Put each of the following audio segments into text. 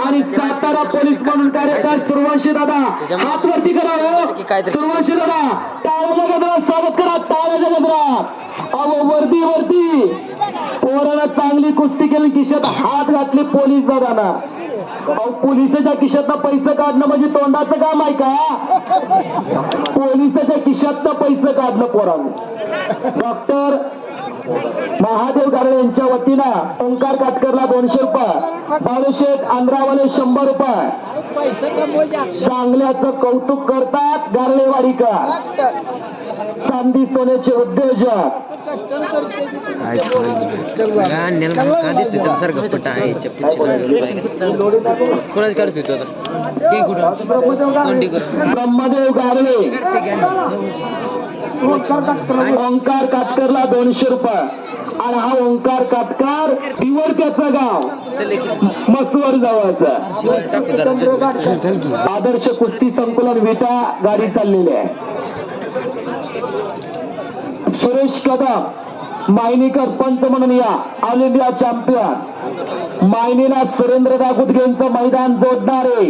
आणि सातारा पोलीस म्हणून कार्यरत सुरवंशी दादा हात वरती करा हो सुरवंशी दादा टाळ्याच्या गजरात स्वागत करा टाळ्याच्या गजरात अहो वर्दी वर्दी पोरानं चांगली कुस्ती केली खिशात हात घातले पोलीस दादाना अहो पोलिसाच्या खिशातनं पैसे काढणं म्हणजे तोंडाचं काम आहे का पोलिसाच्या खिशातनं पैसे काढणं पोरानं डॉक्टर महादेव गाडे यांच्या वतीनं ओंकार काटकरला 200 रुपये बाळूशेठ आंध्रावाले 100 रुपये चांगल्याचं कौतुक करतात गारळेवाडीकर चांदी सोन्याचे उद्योजक ब्रह्मदेव गारळे ओंकार काटकरला 200 रुपये आणि हा ओंकार काटकर दिवडक्याचं गाव मसवर जवळचं आदर्श कुस्ती संकुलन विटा गाडी चाललेली आहे सुरेश कदम मायनीकर पंच म्हणून या ऑल इंडिया चॅम्पियन मायनीला सुरेंद्र दागुदगेंचं मैदान जोडणारे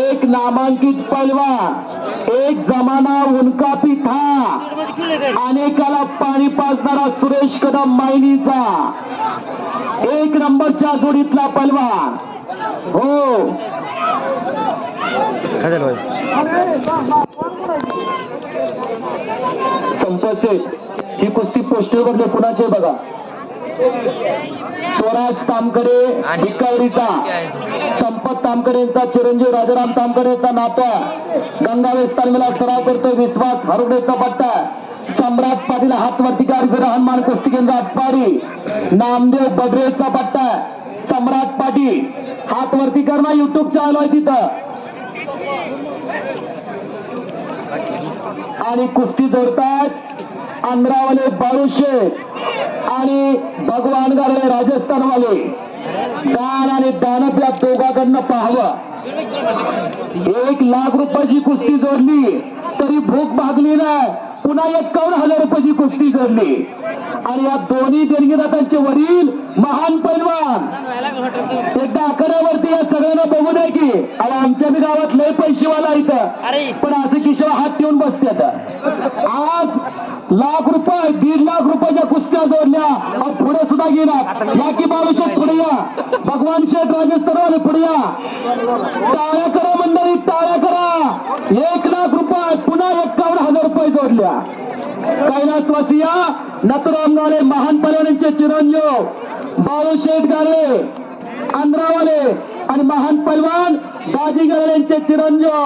एक नामांकित पैलवान एक जमाना उनकापी था अनेकाला पाणी पाजणारा सुरेश कदम मायनीचा 1 नंबरच्या जोडीतला पैलवान हो संपतचे ही कुस्ती पोस्टरवरले कुणाचे बघा स्वराज तामकडे भिकावरीचा संपत तामकडेचा चिरंजीव राजाराम तामकडेचा नाता गंगावेश तालमीला सराव करतो विश्वास हरुडेचा पट्टा सम्राट पाटील हातवरती कार हनुमान कुस्ती केंद्र आटपाडी नामदेव बडरेचा पट्टा सम्राट पाटील हातवरती करणं युट्यूब चॅनल आहे तिथं आणि कुस्ती जोडतात आंध्रावाले बाळूशेठ आणि भगवान गारळे राजस्थानवाले दान आणि दानप या दोघांकडनं पाहावं 1 लाख रुपयाची कुस्ती जोडली तरी भूक भागली नाही पुन्हा 51,000 रुपयाची कुस्ती जोडली आणि या दोन्ही देणगीदारांचे वडील महान पैलवान एकदा आकड्यावरती या सगळ्यांना बघू द्या की अरे आमच्या बी गावात लय पैसेवाला इथं पण असं किशोर हात ठेवून बसतात आज लाख रुपये 1.5 लाख रुपयाच्या कुस्त्या जोडल्या पुढे सुद्धा गेला या की बाळूशेठ पुढे या भगवान शेठ राजस्थानवाले पुढे या टाळ्या करा मंडळी टाळ्या करा 1 लाख रुपये पुन्हा 51,000 रुपये जोडल्या कैलासवासी या नथुराम गाळे महान पैलवानांचे चिरंजीव बाळूशेठ गाळे आंध्रावाले आणि महान पैलवान दाजी गाळेंचे चिरंजीव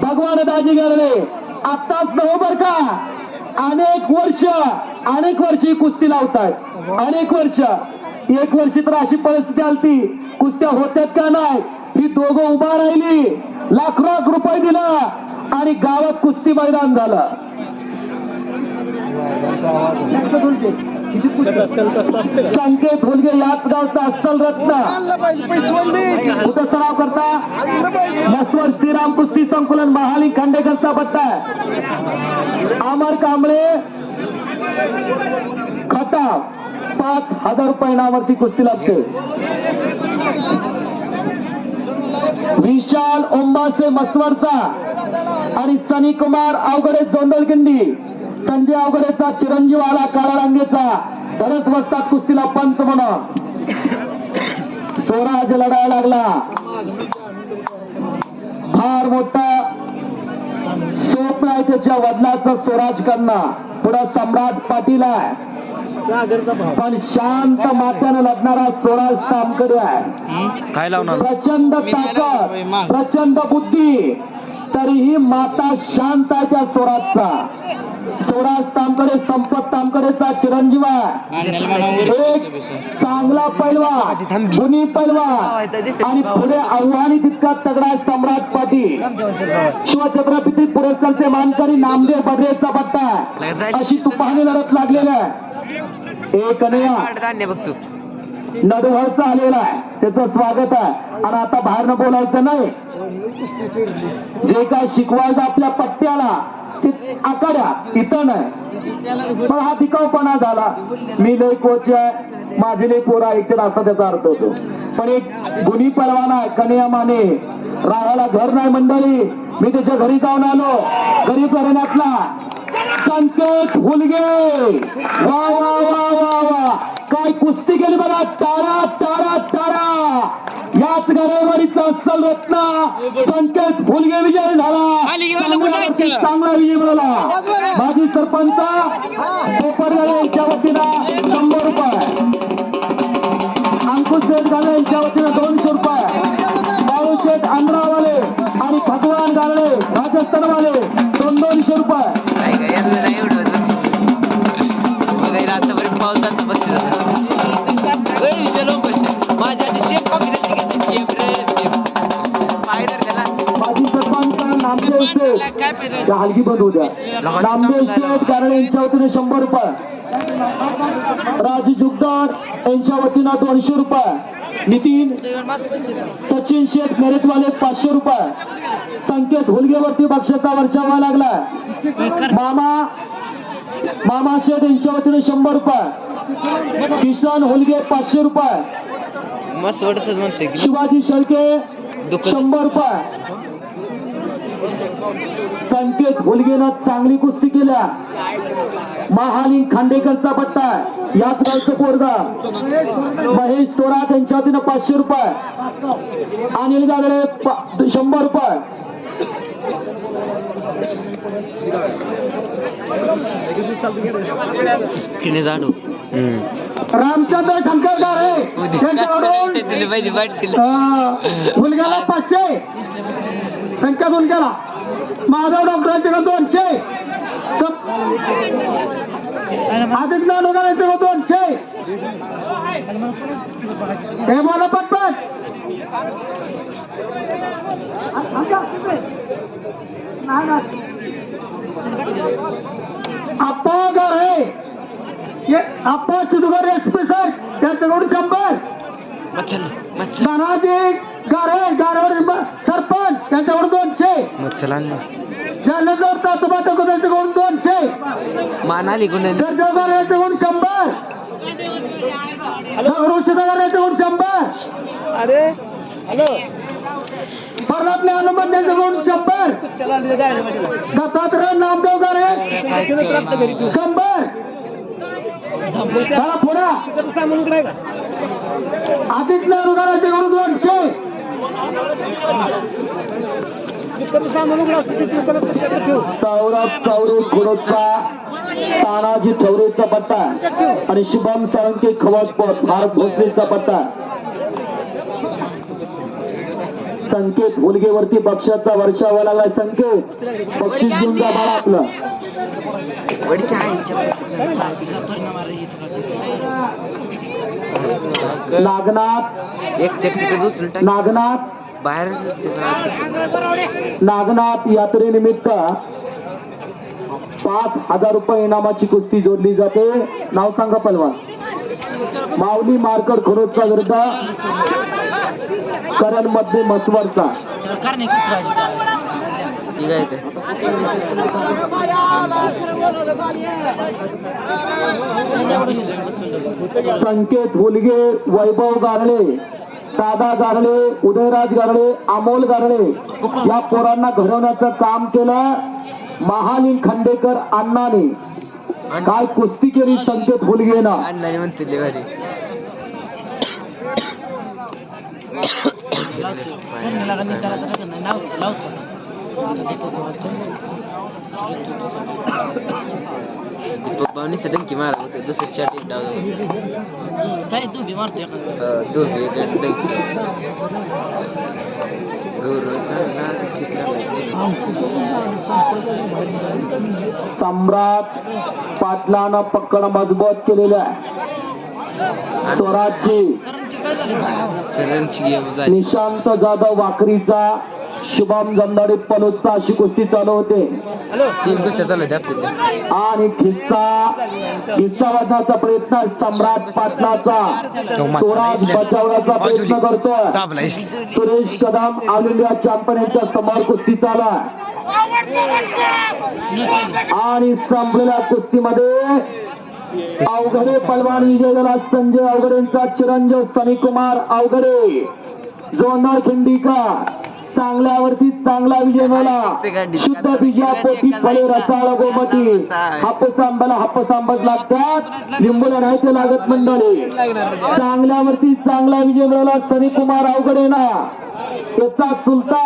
भगवान दाजी गाळे आत्ताच नव्ह बर का अनेक वर्ष कुस्ती लावतात अनेक वर्ष 1 वर्षी तर अशी परिस्थिती आलती कुस्त्या होत्यात का नाही ही दोघं उभा राहिली लाख रुपये दिला आणि गावात कुस्ती मैदान झालं संकेत हुलगे याच गावचा अस्सल रत्न उद्या सराव करता मसवर श्रीराम कुस्ती संकुलन महाली खांडेकरचा पट्टा अमर कांबळे खटा 5,000 रुपये इनामावरती कुस्ती लागते विशाल ओंबासे मसवरचा आणि सनी कुमार अवघडे जोंदलकिंडी संजय अवघडेचा चिरंजीव आला काळा रांगेचा धरत बसतात कुस्तीला पंच म्हणून स्वराज लढायला लागला फार मोठा स्वप्न आहे त्याच्या वडिलाचं स्वराज करणं पुढे सम्राट पाटील आहे पण शांत मात्यानं लढणारा स्वराज तामकडे आहे प्रचंड ताकद प्रचंड बुद्धी तरीही माता शांत आहे त्या स्वराजचा स्वराज तामकडे संपत तामकडेचा चिरंजीव एक चांगला पैलवान गुणी पैलवान आणि पुढे आव्हानी तितका तगडा सम्राट पाटील शिवछत्रपती पुरस्कारचे मानकरी नामदेव बडरेचा पट्टा अशी तुपाने लढत लागलेल्या एक नडवळचा आलेला आहे त्याचं स्वागत आहे आणि आता बाहेरनं बोलायचं नाही जे काय शिकवायचं आपल्या पट्ट्याला आकाड्या इथं नाही पण हा टिकाऊपणा झाला मी लय कोच आहे माझे लय पोरा ऐकतील असा त्याचा अर्थ होतो पण एक गुन्ही परवाना आहे कन्या माने राहायला घर नाही मंडळी. मी त्याच्या घरी जाऊन आलो. गरीब घराण्यातला संकेत हुलगे. वा वा वा वा वा काय कुस्ती केली बघा. टाळा टाळा टाळा. याच गरेवारीचा अस्सल रत्न संकेत हुलगे विजय झाला. चांगला विजय मिळाला. माजी सरपंच पोपटगाळे यांच्या वतीनं 100 रुपये. अंकुश शेठ गाले यांच्या वतीनं 200 रुपये. बाळू शेठ आंध्रावाले आणि भगवान गारडे राजस्थानवाले 200 रुपये. माजी सरपंच नामदेव शेठ हलगी बंद होऊ द्या. नामदेव शेठ गारडे यांच्या वतीने 100 रुपये. राजू जुगदार यांच्या वतीनं 200 रुपये. नितीन सचिन शेठ मेरटवाले 500 रुपये. संकेत हुलगेवरती बक्षाचा वर्षावा लागला. मामा शेठ यांच्या वतीने 100 रुपये. किसन हुलगे 500 रुपये. शिवाजी शेळके 100 रुपये. संकेत हुलगेनं चांगली कुस्ती केल्या. महालिंग खांडेकरचा पट्टा याच गावचं पोरगा. महेश तोरात यांच्या वतीनं 500 रुपये. अनिल गागडे 100 रुपये. रामचंद्र खंडकर आहे त्यांच्याकडून हुलग्याला 500. त्यांच्या हुलग्याला माधव डॉक्टरांच्याकडे 200. आदित्य लोकांच्याकडे 200. हे बोला पटपट. आप्पा घर आहे आप्पा चिदुगर एसपी सर त्यांच्याकडून 100. नानाजी गारेवर सरपंच त्यांच्याकडून 200. जालनेकर तातोबा त्यांच्याकडून 200. त्यांच्याकडून 100. यांच्याकडून 100. अरे हॅलो परनाथने हनुमान त्यांच्याकडून 100. दत्तात्रय नामदेव गारे 100. चला पुढा आदित्य रुगारांच्याकडून 200. सौरभ चौरे खुडोचा तानाजी ठवरेचा पट्टा आणि शुभम साळुंके खवटपत भारत भोसलेचा पट्टा. संकेत हुलगेवरती बक्षाचा वर्षावा लागला. संकेत बक्षीस घेऊन जा बाळा आपलं. नागनाथ यात्रेनिमित्त 5,000 रुपये इनामाची कुस्ती जोडली जाते. नाव सांगा पलवान. माऊली मार्कर खरोदचा विरुद्ध करण मध्ये मसवरचा. संकेत हुलगे वैभव गारळे दादा गारळे उदयराज गारळे अमोल गारळे या पोरांना घडवण्याचं काम केलं महालिंग खांडेकर अण्णाने. काय कुस्ती केली संकेत हुलगेनं. दीपक भावनी सडन की मारा होते दुसरे शॉट एक डाव काय तू भी मारतो दो भी एक सम्राट पाटलानं पकड मजबूत केलेल्या स्वराज्य निशांत जाधव वाकरीचा शुभम जमदाडे पलोचा अशी कुस्ती चालू होते. 3 कुस्त्या चालू होत्या आणि खिस्सा वाजण्याचा प्रयत्न सम्राट पाटलाचा स्वराज बचावण्याचा प्रयत्न करतोय. Suresh Kadam all India champion यांच्या समोर कुस्ती चालू आणि संपलेल्या कुस्तीमध्ये अवघडे पलवान विजय झाला. संजय अवघडेंचा चिरंजीव सनीकुमार अवघडे जोनर खिंडीका चांगल्यावरती चांगला विजय मिळाला. शुद्ध बीजा पोटी फळे रसाळ गोमती हापस आंबत लागतात लिंबूला नाही ते लागत मंडळी. चांगल्यावरती चांगला विजय मिळाला सनीकुमार अवघडेना. त्याचा चुलता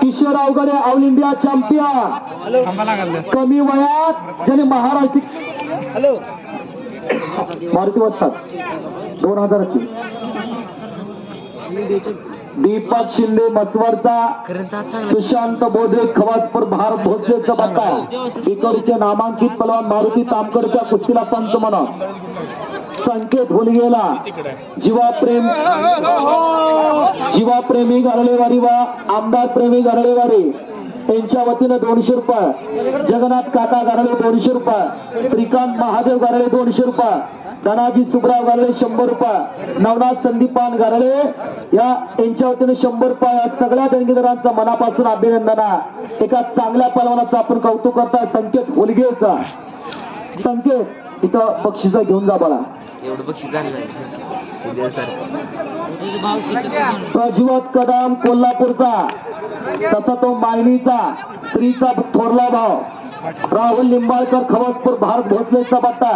Kishore Avaghade all India champion कमी वयात ज्याने महाराष्ट्र मारुती वाजतात 2003. दीपक शिंदे मसवरचा सुशांत बोधे खवासपूर भारत भोसलेचा बत्ता इकडचे नामांकित पलवान मारुती तामकरच्या कुस्तीला पंच म्हणून संकेत हुलगेला जीवाप्रेमी गारळेवारी व आमदार प्रेमी गारळेवारी यांच्या वतीनं 200 रुपये. जगन्नाथ काका गारळे 200 रुपये. श्रीकांत महादेव गारळे 200 रुपये. धनाजी सुब्राव गारळे 100 रुपये. नवनाथ संदीपान गारळे यांच्या वतीने 100 रुपये. या सगळ्या देणगीदारांचं मनापासून अभिनंदन. एका चांगल्या पलवानाचं आपण कौतुक करताय संकेत हुलगेचा. संकेत इथं बक्षीस घेऊन जा बघा. एवढं बक्षीस झालं नाही सर. प्रज्वत कदम कोल्हापूरचा तसा तो मायनीचा स्त्रीचा थोरला भाव राहुल लिंबाळकर खवासपूर भारत भोसलेचा बत्ता.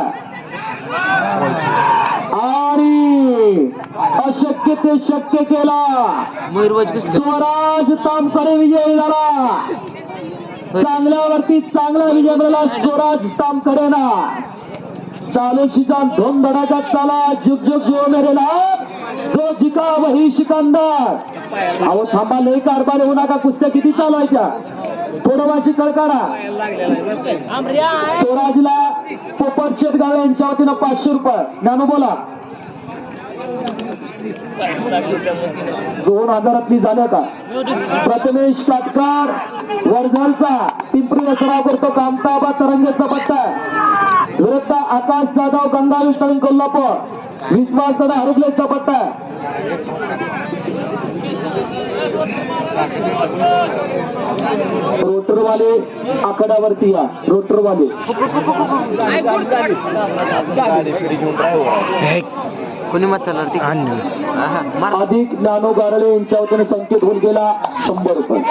आणि अशक्य ते शक्य केला. स्वराज तामकडे विजय झाला. चांगल्यावरती चांगला विजय मिळाला स्वराज तामकडे ना. चालू शिकान धोम धडाक्यात चाला. जुग जुग जो मेरे लाभ जो जिका वही सिकंदर. अहो थांबा लई कारभार होऊ नका. कुस्त्या किती चालवायच्या थोडं वाशी कळकाडा. स्वराजला पोपट शेट गाळे यांच्या वतीनं 500 रुपये. ज्ञानू बोला 2000 झाल्या का. प्रथमेश काटकर वर्धलचा पिंपरी सराव करतो. कामताबा तरंगेचा पट्टा विरुद्ध आकाश जाधव गंगावी तळी कोल्हापूर विश्वास हरुगलेचा पट्टा. रोटरवाले आकड्यावरती या. रोटरवाले कोणी मत चालणार अधिक ज्ञानो गारळे यांच्या वतीने संकेत होऊन गेला 100 रुपये.